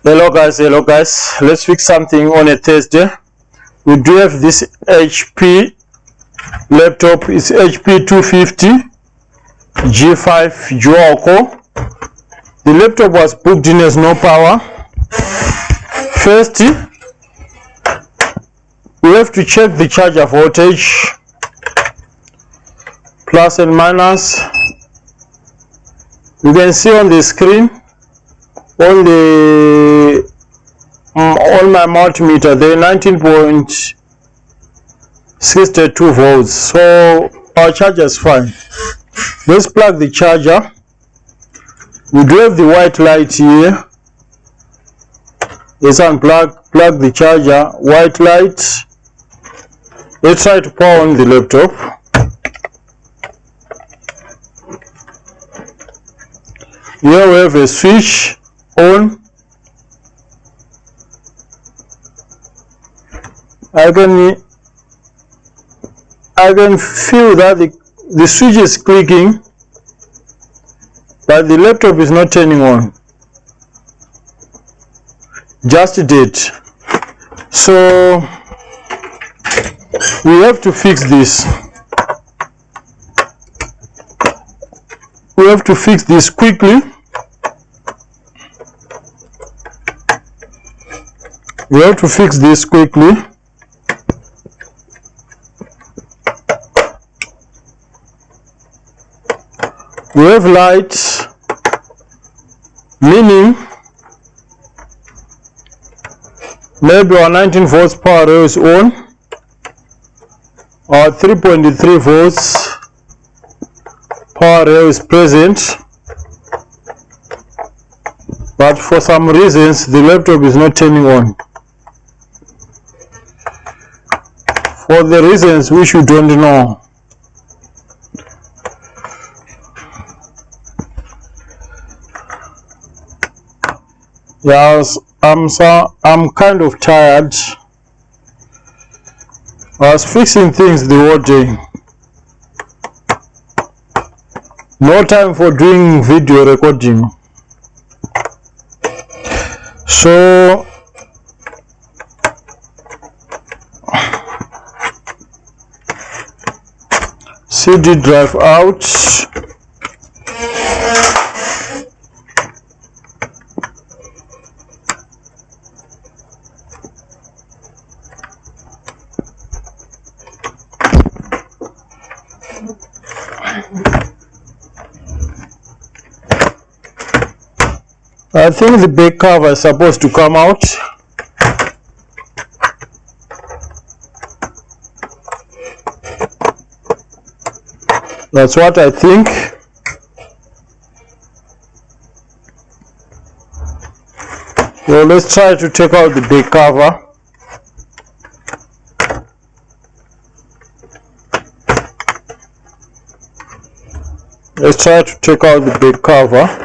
Hello guys, let's fix something on a Thursday. We do have this HP laptop. It's HP 250 G5 dual core. The laptop was booked in as no power. First, we have to check the charger voltage, plus and minus. You can see on the screen on my multimeter there 19.62 volts, so our charger is fine. Let's plug the charger. We do have the white light here. Let's plug the charger, white light. Let's try to power on the laptop. Here we have a switch on. I can feel that the switch is clicking, but the laptop is not turning on. Just did. So we have to fix this. We have to fix this quickly. We have to fix this quickly. We have lights, meaning maybe our 19 volts power rail is on, or 3.3 volts power rail is present, but for some reasons the laptop is not turning on. For the reasons which you don't know. Yes, I'm kind of tired. I was fixing things the whole day. No time for doing video recording. So CD drive out. I think the back cover is supposed to come out. That's what I think. So let's try to take out the back cover. Let's try to take out the back cover.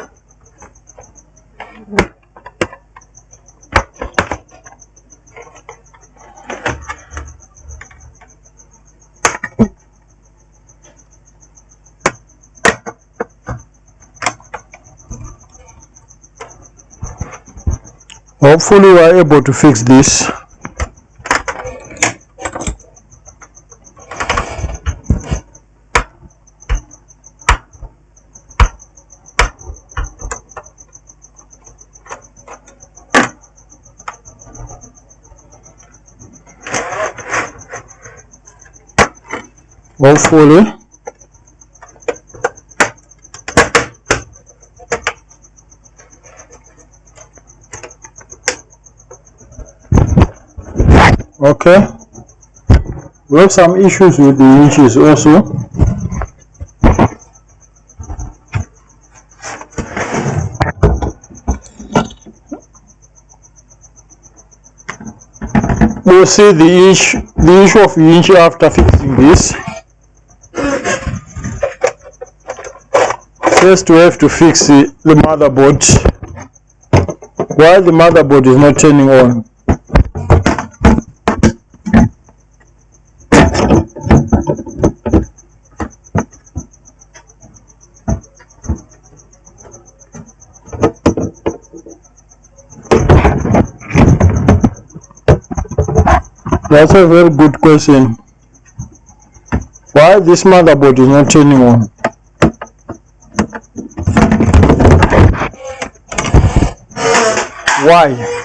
Hopefully we are able to fix this. Hopefully. Okay, we have some issues with the inches also. We'll see the issue of the inch after fixing this. First we have to fix the motherboard. Why the motherboard is not turning on? That's a very good question. Why this motherboard is not turning on? Why?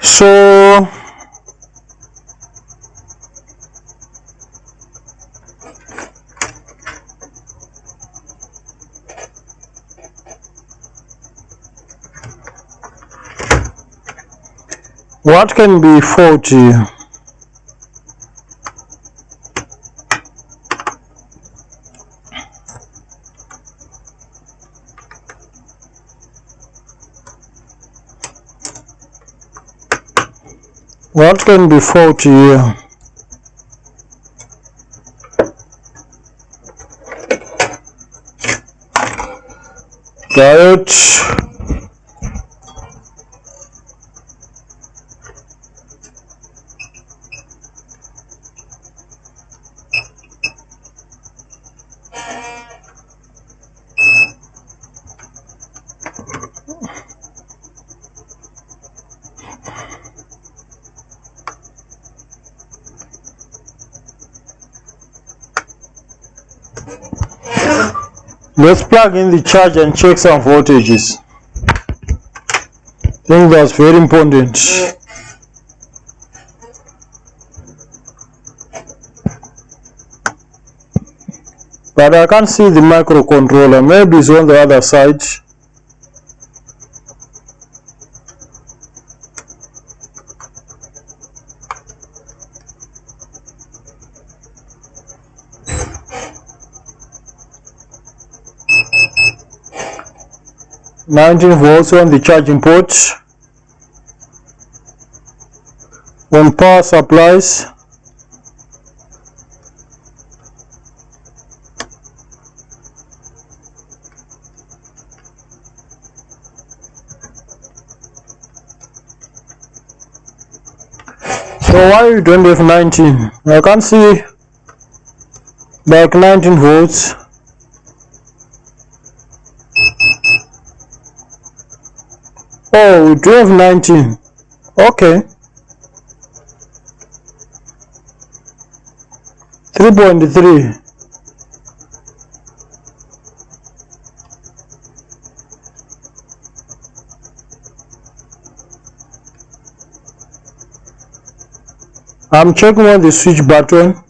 So what can be faulty? What can be faulty here? Diode. Let's plug in the charger and check some voltages. I think that's very important. But I can't see the microcontroller. Maybe it's on the other side. "19 volts on the charging port. On power supplies, so why you don't have 19? I can't see like 19 volts. Oh, we do have 19. Okay. 3.3. I'm checking on the switch button.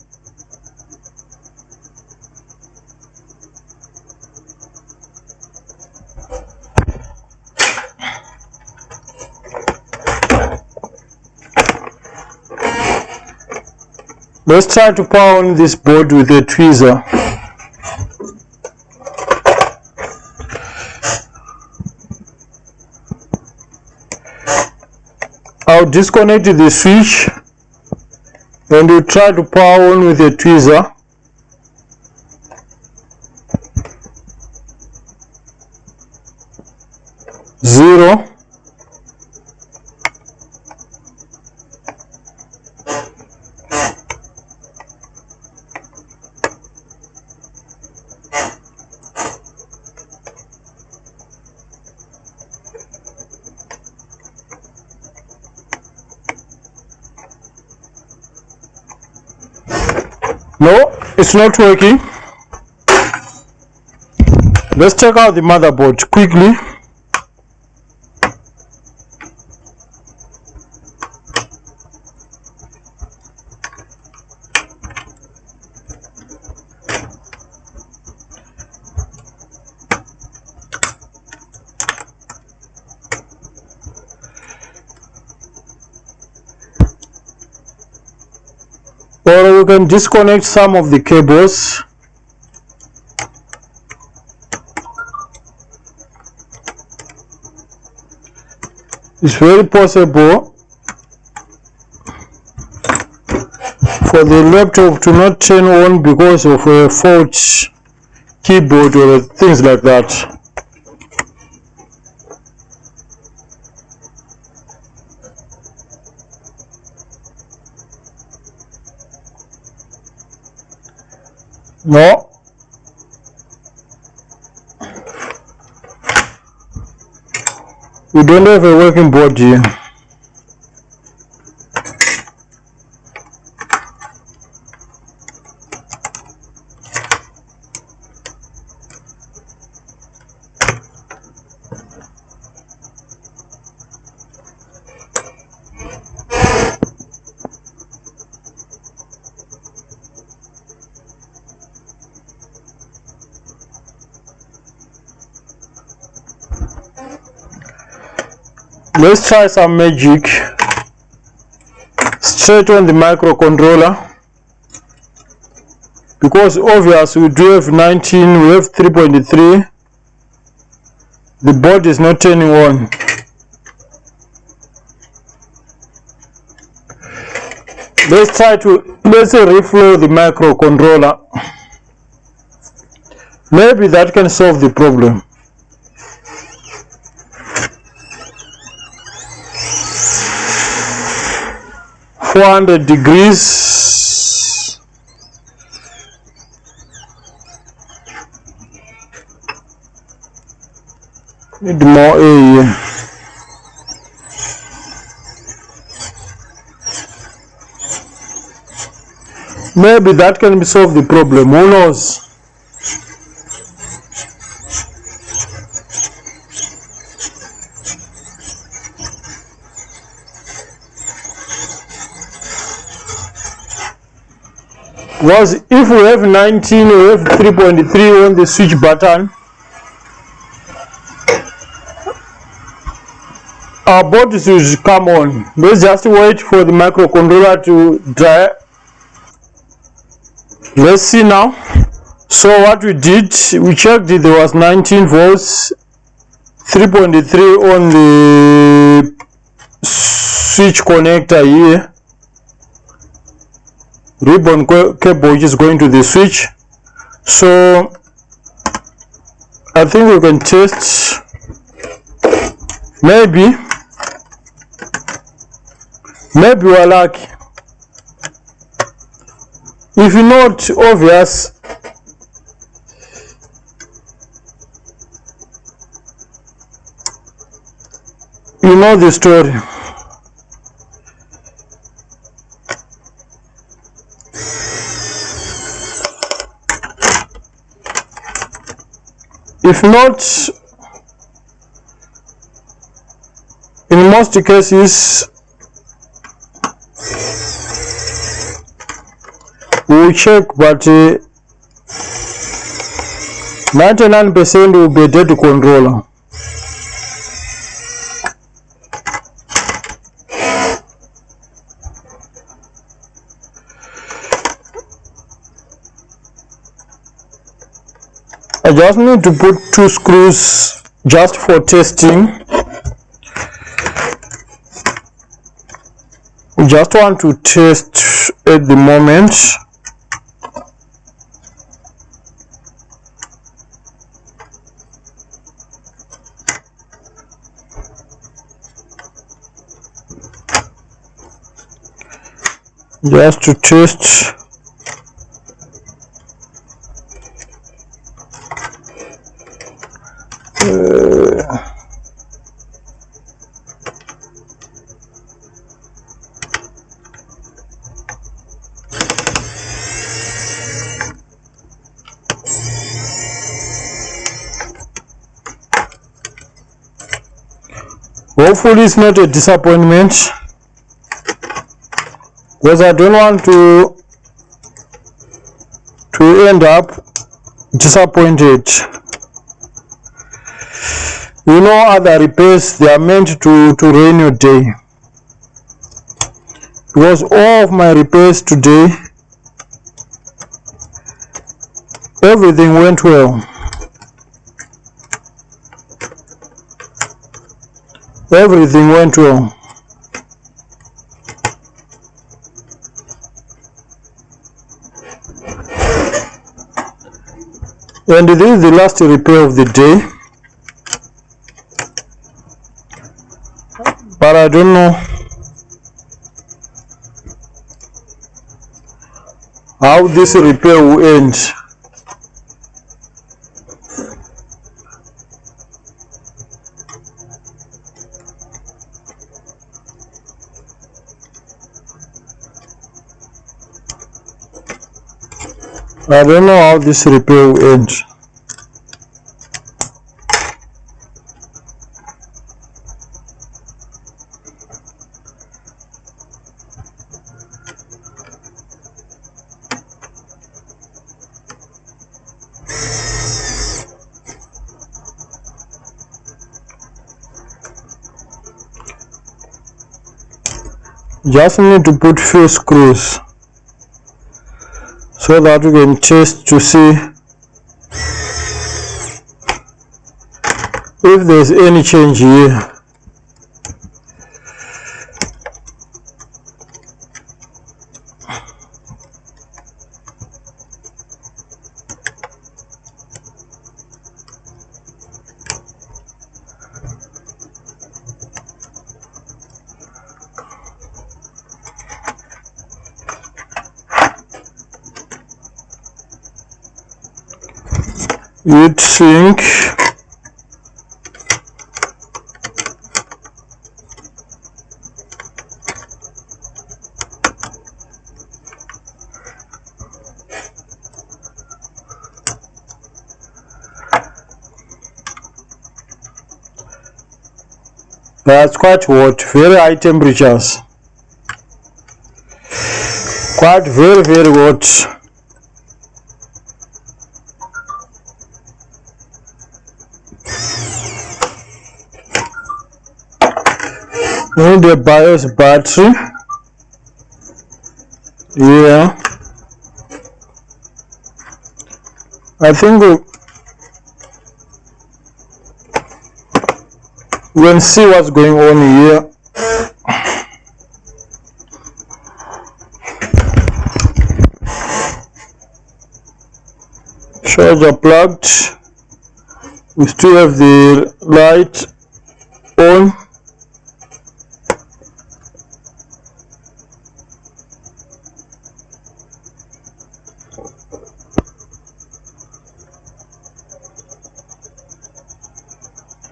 Let's try to power on this board with a tweezer. I'll disconnect the switch and we'll try to power on with a tweezer. Zero. No, it's not working. Let's check out the motherboard quickly. Or we can disconnect some of the cables. It's very possible for the laptop to not turn on because of a fault keyboard or things like that. No, we don't have a working board here. Let's try some magic straight on the microcontroller, because obviously we do have 19, we have 3.3, the board is not turning on. Let's reflow the microcontroller. Maybe that can solve the problem. $400. Need more air. Maybe that can solve the problem. Who knows? Was if we have 19, we have 3.3 on the switch button, our board should come on. Let's just wait for the microcontroller to dry. Let's see now. So what we did, we checked it, there was 19 volts, 3.3 on the switch connector here, ribbon cable which is going to the switch. So I think we can test. Maybe we're lucky. If not obvious, you know the story. If not, in most cases, we'll check, but 99% will be dead controller. I just need to put 2 screws just for testing. We just want to test at the moment. Just to test. Hopefully it's not a disappointment, because I don't want to end up disappointed. You know, other repairs, they are meant to ruin your day, because all of my repairs today, everything went well. Everything went well. And this is the last repair of the day. But I don't know how this repair will end. I don't know how this repair will end. Just need to put few screws so that we can test to see if there's any change here. Heat sink. That's quite hot, very high temperatures. Quite very hot. Need the BIOS battery. Yeah. I think we can see what's going on here. Charger plugged. We still have the light on.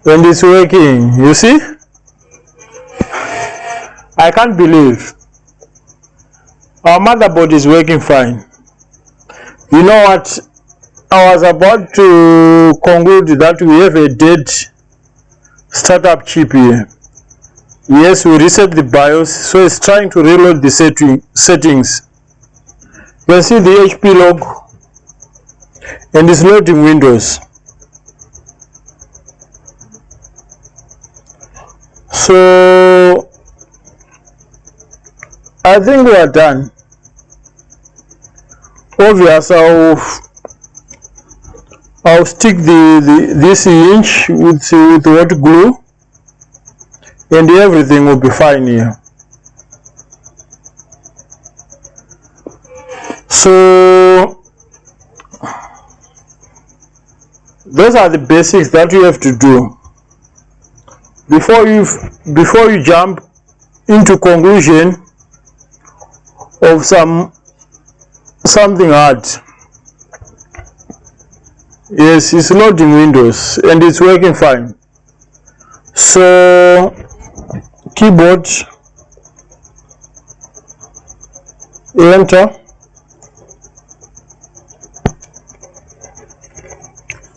And it's working, you see? I can't believe our motherboard is working fine. You know what? I was about to conclude that we have a dead startup chip here. Yes, we reset the BIOS, so it's trying to reload the settings. You can see the HP log and it's loading Windows. So I think we are done. Obviously, I'll stick this hinge with hot glue, and everything will be fine here. So those are the basics that you have to do before you jump into conclusion of something hard. Yes, it's loading Windows and it's working fine. So keyboard, enter,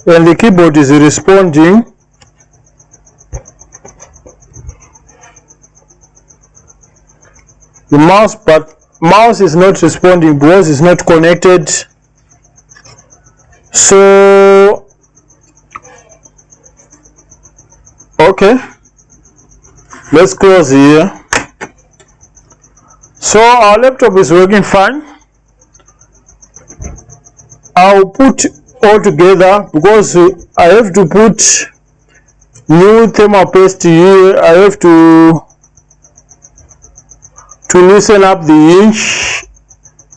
and the keyboard is responding. The mouse is not responding because it's not connected. So okay, let's close here. So our laptop is working fine. I'll put all together because I have to put new thermal paste here. I have to loosen up the hinge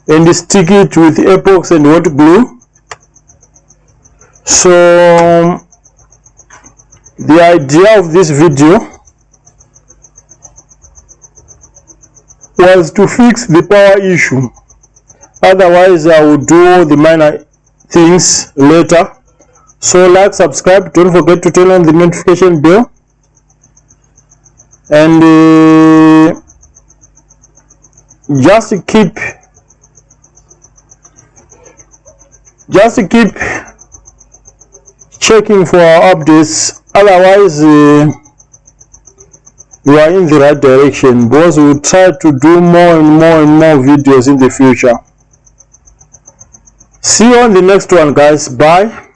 and stick it with epoxy and hot glue. So the idea of this video was to fix the power issue. Otherwise I will do all the minor things later. So like, subscribe, don't forget to turn on the notification bell, and just keep Just keep checking for our updates, otherwise you are in the right direction, because we will try to do more and more videos in the future. See you on the next one, guys. Bye.